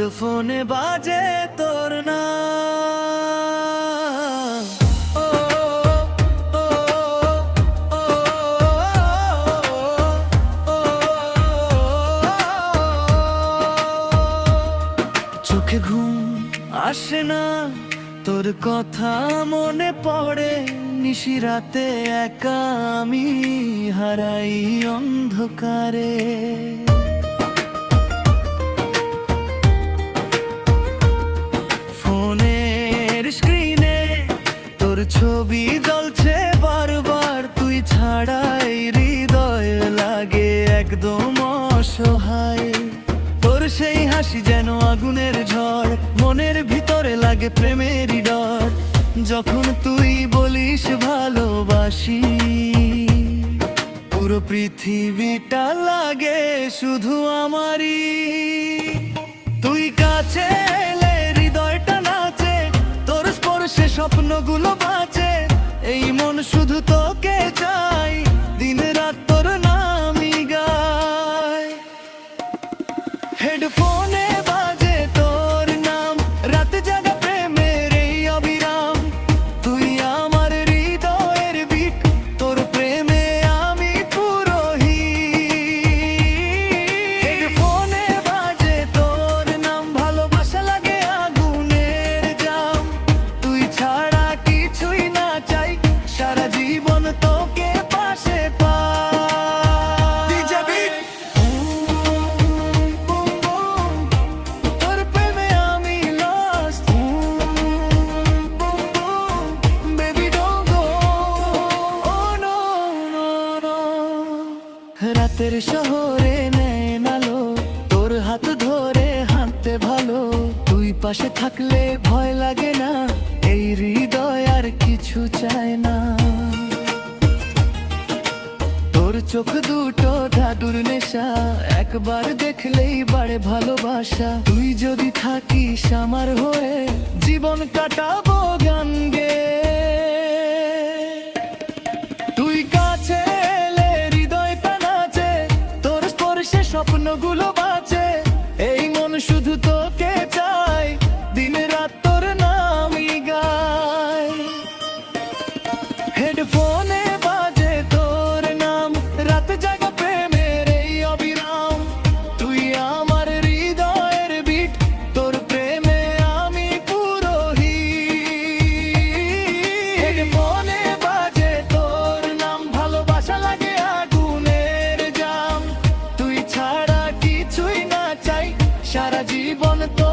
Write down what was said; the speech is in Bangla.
হেডফোনে বাজে তোর নাম। ও, ও, ও, ও, চোখে ঘুম আসে না, তোর কথা মনে পড়ে, নিশিরাতে একা আমি হারাই অন্ধকারে। ফোনের স্ক্রিনে তোর ছবি জ্বলছে বারবার, তুই ছাড়াই হৃদয় লাগে একদম অসহায়। তোর সেই হাসি যেন আগুনের ঝড়, মনের ভিতরে লাগে প্রেমেরই ডর। যখন তুই বলিস ভালোবাসি, পুরো পৃথিবীটা লাগে শুধু আমারই। তুই কাছে এলে হৃদয়টা নাচে, তোর স্পর্শে স্বপ্নগুলো বাঁচে। এই মন শুধু তোকে চাই, দিন রাত তোর নামই গায়। হেডফোনে বাজে তোর নাম, রাত জাগা প্রেমের এই অবিরাম। তুই আমার হৃদয়ের বিট, তোর প্রেমে আমি পুরোহিত। হেডফোনে বাজে তোর নাম, ভালোবাসা লাগে আগুনের জাম। তুই ছাড়া কিছুই না চাই, সারা জীবন তোকে পাশে পাই। ডিজে বিট, তোর প্রেমে আমি lost, baby don't go, oh no, no, no। রাতের শহরে নেন আলো, তোর হাত ধরে হাঁটতে ভালো। তুই পাশে থাকলে ভয় লাগে না, এই হৃদয় আর কিছু চায় না। তোর চোখ দুটো জাদুর নেশা, একবার দেখলেই বাড়ে ভালোবাসা। তুই যদি থাকিস আমার হয়ে, জীবন কাটাবো গান গেয়ে। তুই কাছে এলে হৃদয়টা নাচে, তোর স্পর্শে স্বপ্নগুলো বাঁচে। এই মন শুধু তোকে চাই, দিন রাত তোর নামই গায়। হেডফোনে বাজে তোর নাম, রাত জাগা প্রেমের এই অবিরাম। তুই আমার হৃদয়ের বিট, তোর প্রেমে আমি পুরোহিত। হেডফোনে বাজে তোর নাম, ভালোবাসা লাগে আগুনের জাম। তুই ছাড়া কিছুই না চাই, সারা জীবন তো